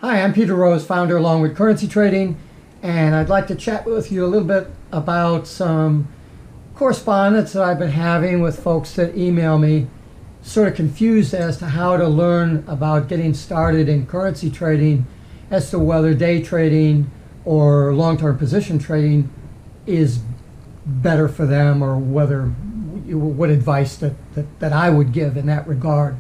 Hi, I'm Peter Rose, founder of Longwood Currency Trading, and I'd like to chat with you a little bit about some correspondence that I've been having with folks that email me, sort of confused as to how to learn about getting started in currency trading, as to whether day trading or long-term position trading is better for them, or what advice that I would give in that regard.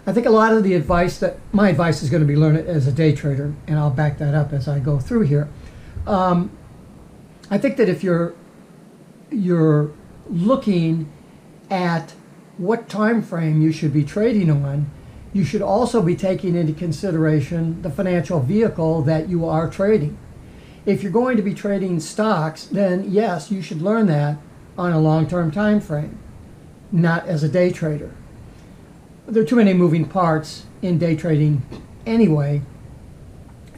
I think a lot of the advice my advice is going to be learn it as a day trader, and I'll back that up as I go through here. I think that if you're looking at what time frame you should be trading on, you should also be taking into consideration the financial vehicle that you are trading. If you're going to be trading stocks, then yes, you should learn that on a long-term time frame, not as a day trader. There are too many moving parts in day trading anyway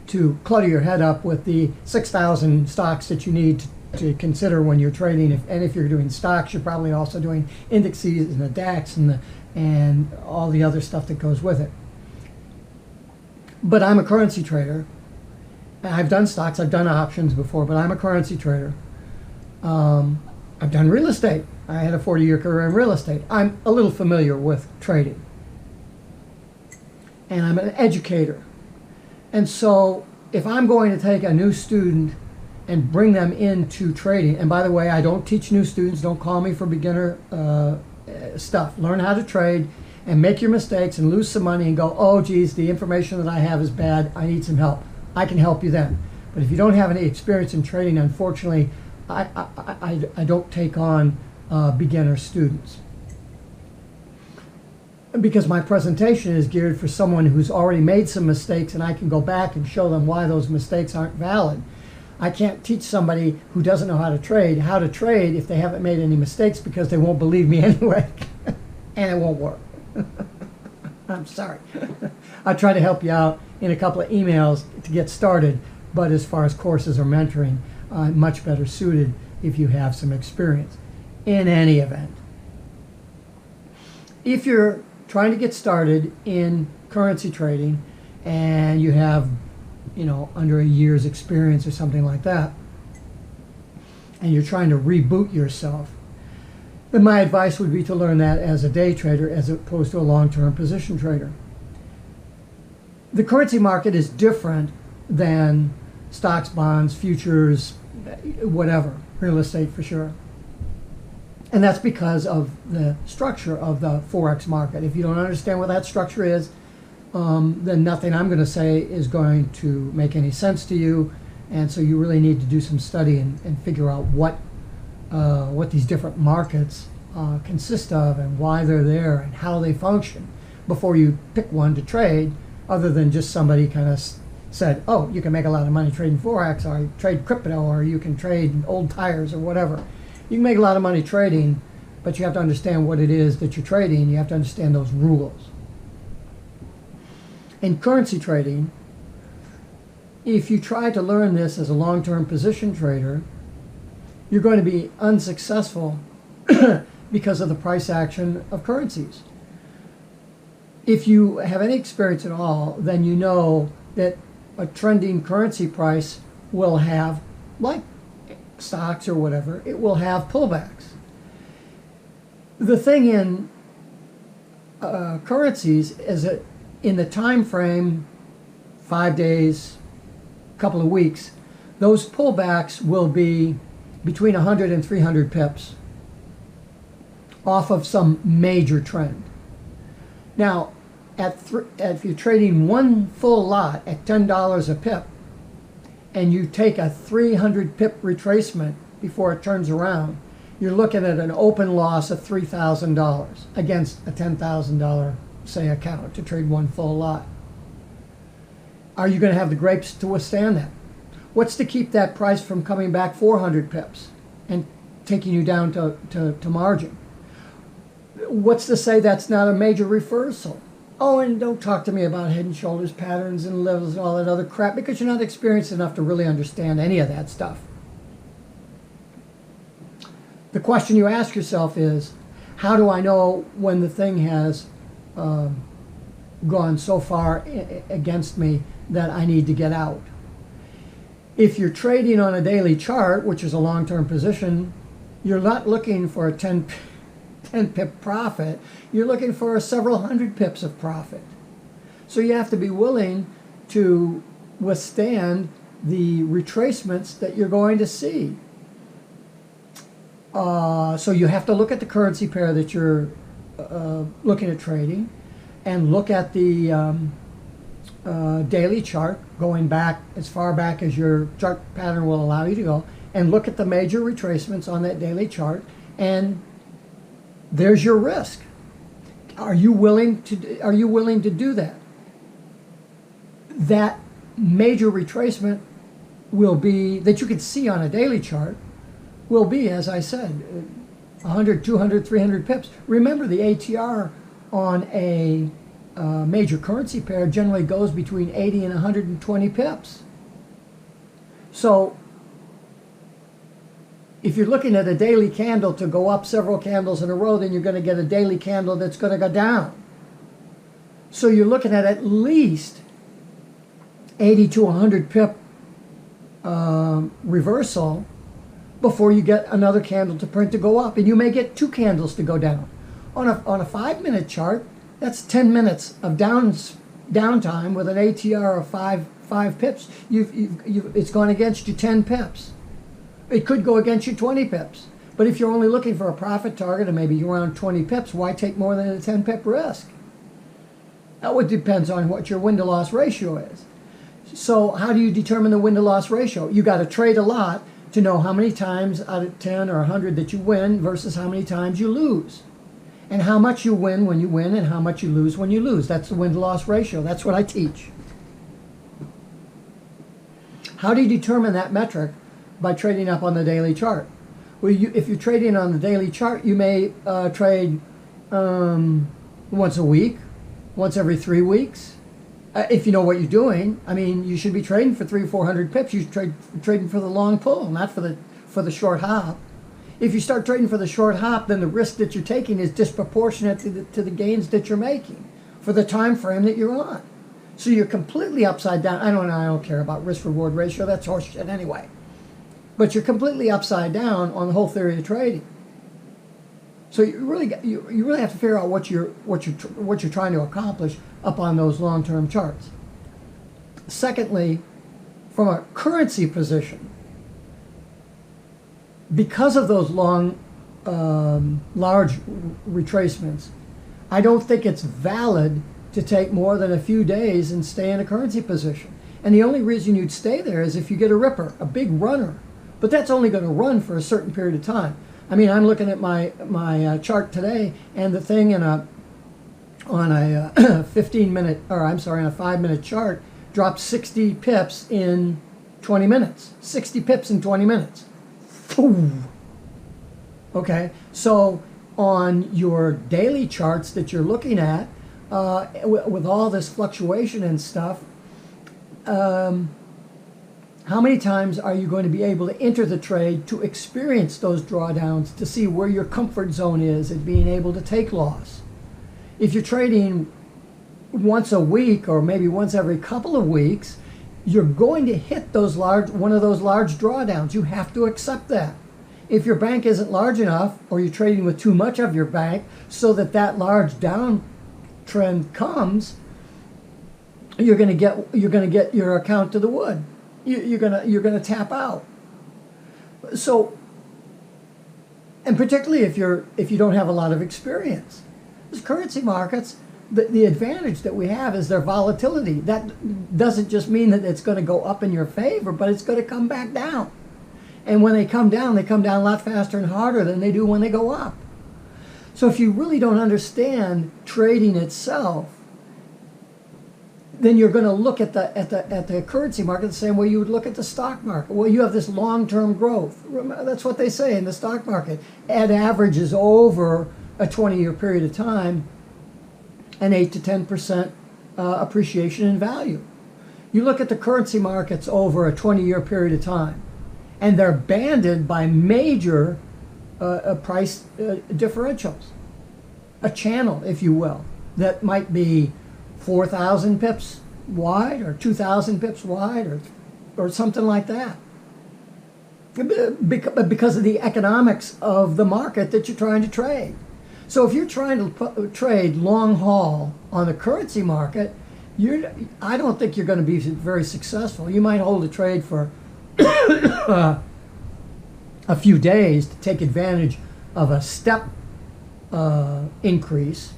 to clutter your head up with the 6,000 stocks that you need to consider when you're trading. If you're doing stocks, you're probably also doing indexes and the DAX and all the other stuff that goes with it. But I'm a currency trader. I've done stocks, I've done options before, but I'm a currency trader. I've done real estate. I had a 40-year career in real estate. I'm a little familiar with trading. And I'm an educator. And so if I'm going to take a new student and bring them into trading, and by the way, I don't teach new students, don't call me for beginner stuff. Learn how to trade and make your mistakes and lose some money and go, oh geez, the information that I have is bad, I need some help. I can help you then. But if you don't have any experience in trading, unfortunately, I don't take on beginner students, because my presentation is geared for someone who's already made some mistakes, and I can go back and show them why those mistakes aren't valid. I can't teach somebody who doesn't know how to trade if they haven't made any mistakes, because they won't believe me anyway, and it won't work. I'm sorry. I'll try to help you out in a couple of emails to get started, but as far as courses or mentoring, much better suited if you have some experience. In any event, if you're trying to get started in currency trading and you have, under a year's experience or something like that, and you're trying to reboot yourself, then my advice would be to learn that as a day trader as opposed to a long-term position trader. The currency market is different than stocks, bonds, futures, whatever, real estate for sure. And that's because of the structure of the FOREX market. If you don't understand what that structure is, then nothing I'm going to say is going to make any sense to you. And so you really need to do some study and figure out what these different markets consist of and why they're there and how they function before you pick one to trade, other than just somebody kind of said, oh, you can make a lot of money trading FOREX, or trade crypto, or you can trade old tires or whatever. You can make a lot of money trading, but you have to understand what it is that you're trading. You have to understand those rules. In currency trading, if you try to learn this as a long-term position trader, you're going to be unsuccessful because of the price action of currencies. If you have any experience at all, then you know that a trending currency price will have, like stocks or whatever, it will have pullbacks. The thing in currencies is that in the time frame, 5 days, couple of weeks, those pullbacks will be between 100 and 300 pips off of some major trend. Now, if you're trading one full lot at $10 a pip, and you take a 300 pip retracement before it turns around, you're looking at an open loss of $3,000 against a $10,000, say, account to trade one full lot. Are you going to have the grapes to withstand that? What's to keep that price from coming back 400 pips and taking you down to margin? What's to say that's not a major reversal? Oh, and don't talk to me about head and shoulders patterns and levels and all that other crap, because you're not experienced enough to really understand any of that stuff. The question you ask yourself is, how do I know when the thing has gone so far against me that I need to get out. If you're trading on a daily chart, which is a long-term position, you're not looking for a 10 pip profit. You're looking for several hundred pips of profit. So you have to be willing to withstand the retracements that you're going to see. So you have to look at the currency pair that you're looking at trading, and look at the daily chart going back as far back as your chart pattern will allow you to go, and look at the major retracements on that daily chart, and there's your risk. Are you willing to do that? That major retracement will be, that you can see on a daily chart, will be, as I said, 100, 200, 300 pips. Remember, the ATR on a major currency pair generally goes between 80 and 120 pips. So if you're looking at a daily candle to go up several candles in a row, then you're going to get a daily candle that's going to go down. So you're looking at least 80 to 100 pip reversal before you get another candle to print to go up, and you may get 2 candles to go down. On a 5-minute chart, that's 10 minutes of downtime with an ATR of 5 pips. It's gone against you 10 pips. It could go against you 20 pips. But if you're only looking for a profit target of maybe around 20 pips, why take more than a 10 pip risk? That would depends on what your win-to-loss ratio is. So how do you determine the win-to-loss ratio? You got to trade a lot to know how many times out of 10 or 100 that you win versus how many times you lose. And how much you win when you win and how much you lose when you lose. That's the win-to-loss ratio. That's what I teach. How do you determine that metric? By trading up on the daily chart. Well, if you're trading on the daily chart, you may trade once a week, once every 3 weeks. If you know what you're doing, I mean, you should be trading for 300 or 400 pips. You should trading for the long pull, not for the short hop. If you start trading for the short hop, then the risk that you're taking is disproportionate to the gains that you're making for the time frame that you're on. So you're completely upside down. I don't care about risk-reward ratio. That's horseshit anyway. But you're completely upside down on the whole theory of trading. So you really have to figure out what you're trying to accomplish up on those long-term charts. Secondly, from a currency position, because of those long, large retracements, I don't think it's valid to take more than a few days and stay in a currency position. And the only reason you'd stay there is if you get a ripper, a big runner. But that's only going to run for a certain period of time. I mean, I'm looking at my chart today, and the thing on a 15-minute, or I'm sorry, on a 5-minute chart, dropped 60 pips in 20 minutes. 60 pips in 20 minutes. Boom. Okay, so on your daily charts that you're looking at, with all this fluctuation and stuff, how many times are you going to be able to enter the trade to experience those drawdowns, to see where your comfort zone is at being able to take loss? If you're trading once a week or maybe once every couple of weeks, you're going to hit one of those large drawdowns. You have to accept that. If your bank isn't large enough, or you're trading with too much of your bank so that large downtrend comes, you're going to get your account to the wood. You're gonna tap out. So, and particularly if you don't have a lot of experience, these currency markets, the advantage that we have is their volatility. That doesn't just mean that it's going to go up in your favor, but it's going to come back down. And when they come down a lot faster and harder than they do when they go up. So if you really don't understand trading itself, then you're going to look at the currency market the same way you would look at the stock market. Well, you have this long-term growth. That's what they say in the stock market. It averages over a 20-year period of time an 8 to 10% appreciation in value. You look at the currency markets over a 20-year period of time, and they're banded by major differentials. A channel, if you will, that might be 4,000 pips wide or 2,000 pips wide or something like that. Because of the economics of the market that you're trying to trade. So if you're trying to trade long haul on the currency market, I don't think you're going to be very successful. You might hold a trade for a few days to take advantage of a step increase.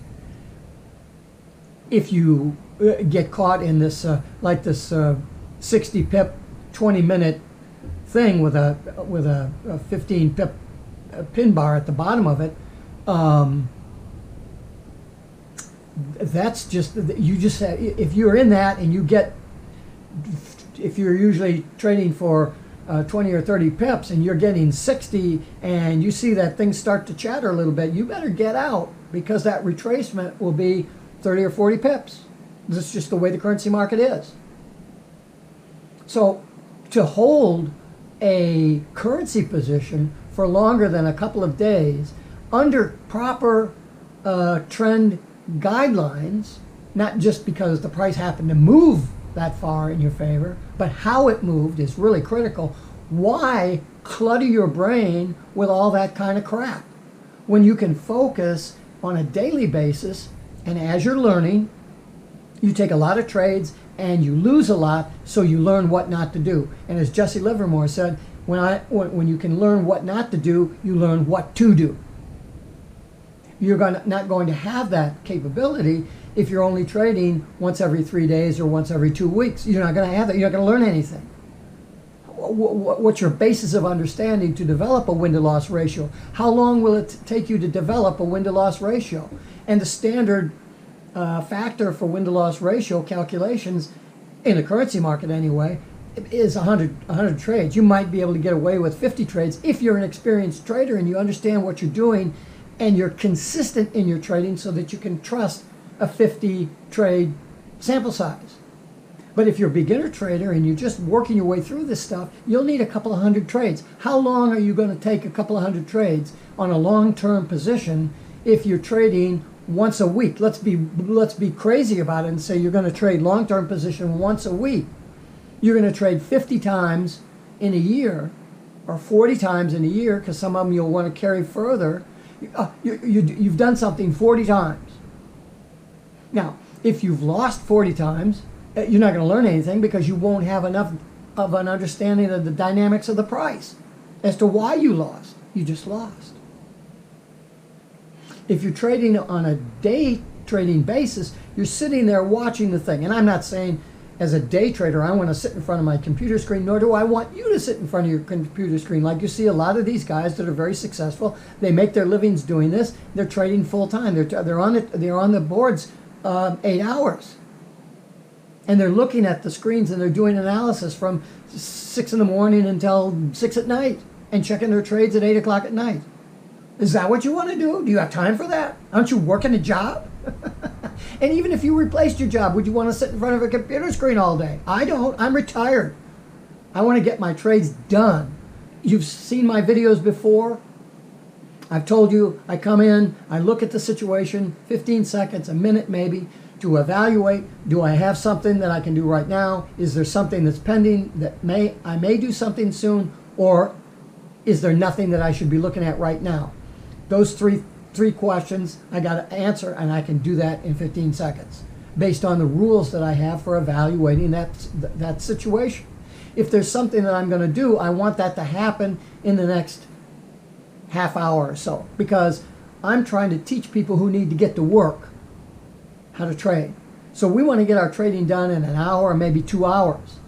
If you get caught in this, like this 60 pip, 20-minute thing with a 15 pip pin bar at the bottom of it, that's just, you just have, if you're in that and you get, if you're usually trading for 20 or 30 pips and you're getting 60 and you see that things start to chatter a little bit, you better get out, because that retracement will be 30 or 40 pips. This is just the way the currency market is. So to hold a currency position for longer than a couple of days under proper trend guidelines, not just because the price happened to move that far in your favor, but how it moved is really critical. Why clutter your brain with all that kind of crap when you can focus on a daily basis? And as you're learning, you take a lot of trades and you lose a lot, so you learn what not to do. And as Jesse Livermore said, when you can learn what not to do, you learn what to do. You're not going to have that capability if you're only trading once every 3 days or once every 2 weeks. You're not going to have that. You're not going to learn anything. What's your basis of understanding to develop a win-to-loss ratio? How long will it take you to develop a win-to-loss ratio? And the standard factor for win-to-loss ratio calculations in the currency market anyway is 100 trades. You might be able to get away with 50 trades if you're an experienced trader and you understand what you're doing and you're consistent in your trading so that you can trust a 50 trade sample size. But if you're a beginner trader and you're just working your way through this stuff, you'll need a couple of hundred trades. How long are you going to take a couple of hundred trades on a long-term position if you're trading once a week? Let's be crazy about it and say you're going to trade long-term position once a week. You're going to trade 50 times in a year or 40 times in a year, because some of them you'll want to carry further. You've done something 40 times. Now, if you've lost 40 times, you're not going to learn anything, because you won't have enough of an understanding of the dynamics of the price as to why you lost. You just lost. If you're trading on a day trading basis, you're sitting there watching the thing. And I'm not saying as a day trader I want to sit in front of my computer screen, nor do I want you to sit in front of your computer screen. Like you see a lot of these guys that are very successful, they make their livings doing this. They're trading full time. They're on the boards 8 hours. And they're looking at the screens and they're doing analysis from 6 in the morning until 6 at night and checking their trades at 8 o'clock at night. Is that what you want to do? Do you have time for that? Aren't you working a job? And even if you replaced your job, would you want to sit in front of a computer screen all day? I don't. I'm retired. I want to get my trades done. You've seen my videos before. I've told you, I come in, I look at the situation, 15 seconds, a minute maybe, to evaluate, do I have something that I can do right now? Is there something that's pending that I may do something soon? Or is there nothing that I should be looking at right now? Those three questions I got to answer, and I can do that in 15 seconds based on the rules that I have for evaluating that situation. If there's something that I'm going to do, I want that to happen in the next half hour or so, because I'm trying to teach people who need to get to work how to trade. So we want to get our trading done in an hour or maybe 2 hours.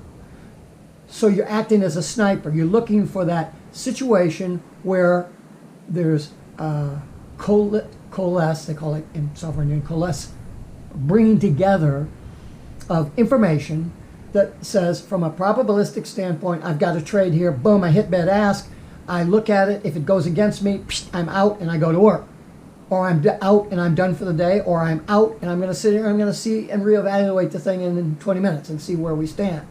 So you're acting as a sniper. You're looking for that situation where there's coalesce, they call it in software engineering, coalesce, bringing together of information that says, from a probabilistic standpoint, I've got a trade here, boom, I hit bid ask, I look at it, if it goes against me, I'm out and I go to work. Or I'm out and I'm done for the day, or I'm out and I'm going to sit here and I'm going to see and reevaluate the thing in 20 minutes and see where we stand.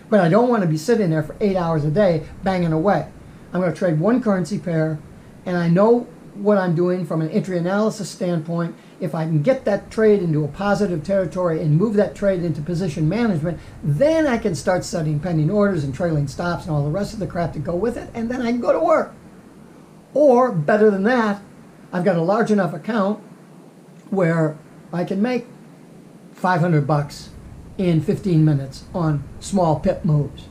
But I don't want to be sitting there for 8 hours a day banging away. I'm going to trade one currency pair, and I know what I'm doing from an entry analysis standpoint, if I can get that trade into a positive territory and move that trade into position management, then I can start studying pending orders and trailing stops and all the rest of the crap that go with it, and then I can go to work. Or, better than that, I've got a large enough account where I can make $500 in 15 minutes on small pip moves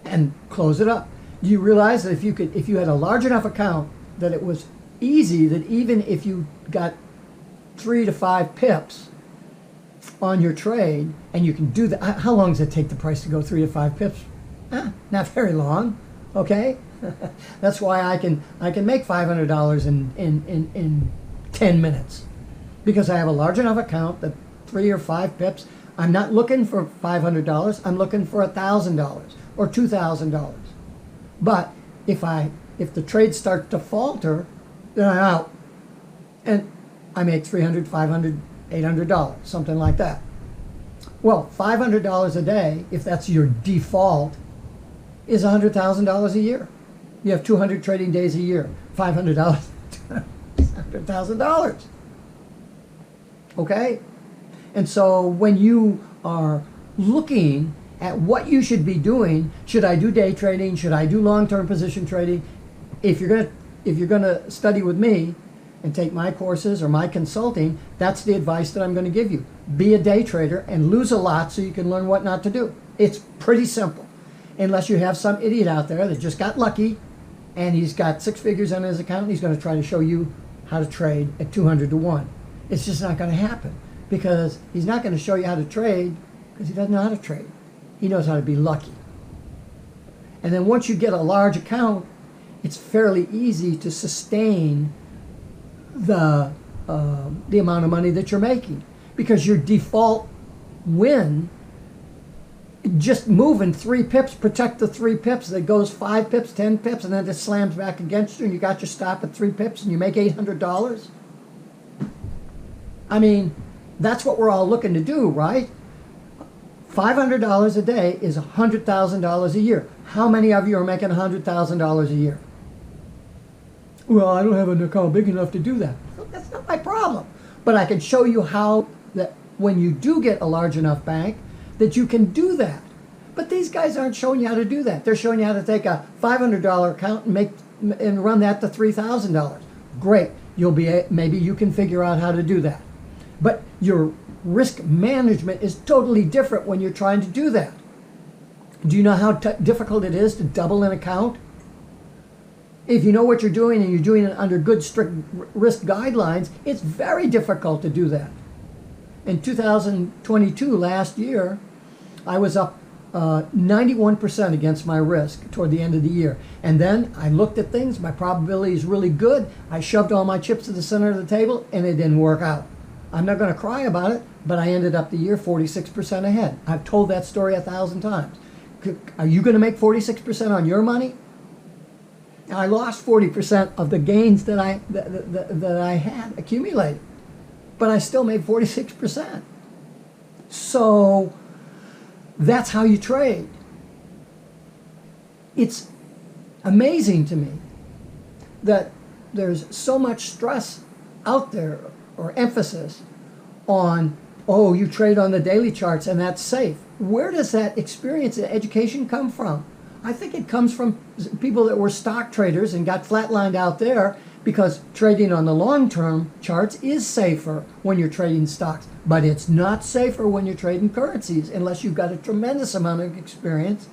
and close it up. Do you realize that if you had a large enough account that it was easy, that even if you got 3 to 5 pips on your trade, and you can do that, how long does it take the price to go 3 to 5 pips? Not very long, okay? That's why I can make $500 in 10 minutes, because I have a large enough account that 3 or 5 pips. I'm not looking for $500. I'm looking for $1,000 or $2,000. But if the trade starts to falter, then I'm out, and I make $300, $500, $800, something like that. Well, $500 a day, if that's your default, is $100,000 a year. You have 200 trading days a year. $500, $100,000. Okay? And so when you are looking at what you should be doing, should I do day trading? Should I do long-term position trading? If you're gonna study with me and take my courses or my consulting, that's the advice that I'm going to give you. Be a day trader and lose a lot so you can learn what not to do. It's pretty simple. Unless you have some idiot out there that just got lucky and he's got 6 figures on his account and he's going to try to show you how to trade at 200 to 1. It's just not going to happen, because he's not going to show you how to trade because he doesn't know how to trade. He knows how to be lucky. And then once you get a large account, it's fairly easy to sustain the amount of money that you're making, because your default win, just moving 3 pips, protect the 3 pips, that goes 5 pips, 10 pips, and then it slams back against you and you got your stop at 3 pips and you make $800. I mean, that's what we're all looking to do, right? $500 a day is $100,000 a year. How many of you are making $100,000 a year? Well, I don't have an account big enough to do that. That's not my problem. But I can show you how that when you do get a large enough bank, that you can do that. But these guys aren't showing you how to do that. They're showing you how to take a $500 account and run that to $3,000. Great. Maybe you can figure out how to do that. But your risk management is totally different when you're trying to do that. Do you know how difficult it is to double an account? If you know what you're doing and you're doing it under good, strict risk guidelines, it's very difficult to do that. In 2022, last year, I was up 91% against my risk toward the end of the year. And then I looked at things, my probability is really good. I shoved all my chips to the center of the table, and it didn't work out. I'm not going to cry about it, but I ended up the year 46% ahead. I've told that story 1,000 times. Are you going to make 46% on your money? I lost 40% of the gains that I had accumulated, but I still made 46%. So that's how you trade. It's amazing to me that there's so much stress out there, or emphasis on, oh, you trade on the daily charts and that's safe. Where does that experience and education come from? I think it comes from people that were stock traders and got flatlined out there, because trading on the long-term charts is safer when you're trading stocks. But it's not safer when you're trading currencies unless you've got a tremendous amount of experience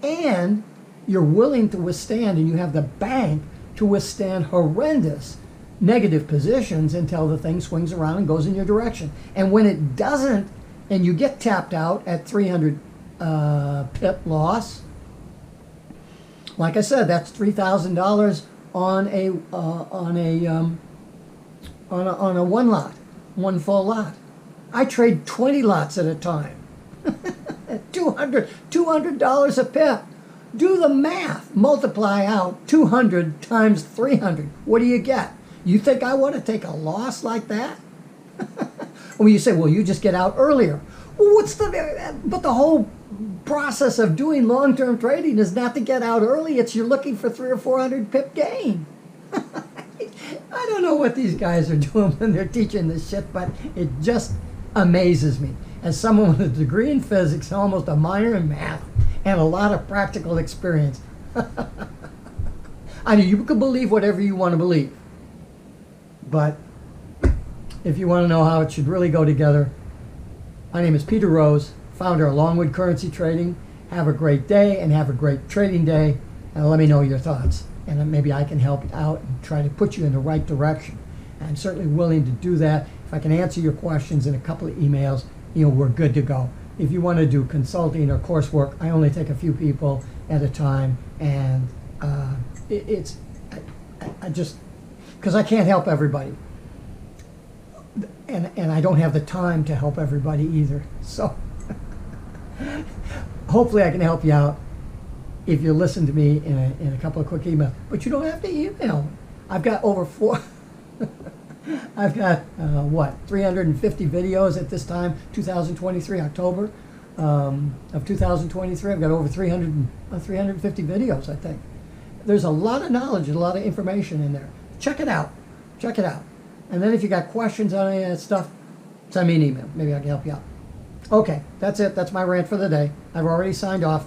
and you're willing to withstand, and you have the bank to withstand horrendous negative positions until the thing swings around and goes in your direction. And when it doesn't, and you get tapped out at 300 pip loss, like I said, that's $3,000 on a one full lot. I trade 20 lots at a time. $200 a pip. Do the math. Multiply out 200 times 300. What do you get? You think I want to take a loss like that? Well, you say, well, you just get out earlier. Well, but the whole process of doing long-term trading is not to get out early. It's you're looking for 300 or 400 pip gain. don't know what these guys are doing when they're teaching this shit, but it just amazes me. As someone with a degree in physics, almost a minor in math, and a lot of practical experience, I mean, you can believe whatever you want to believe. But if you want to know how it should really go together, my name is Peter Rose, founder of Longwood Currency Trading. Have a great day and have a great trading day. And let me know your thoughts. And then maybe I can help out and try to put you in the right direction. I'm certainly willing to do that. If I can answer your questions in a couple of emails, we're good to go. If you want to do consulting or coursework, I only take a few people at a time. And I just, because I can't help everybody. And I don't have the time to help everybody either. So hopefully I can help you out if you listen to me in a couple of quick emails. But you don't have to email. I've got over I've got, 350 videos at this time, 2023, October of 2023. I've got over 350 videos, I think. There's a lot of knowledge, a lot of information in there. Check it out. Check it out. And then if you got questions on any of that stuff, send me an email. Maybe I can help you out. Okay, that's it. That's my rant for the day. I've already signed off.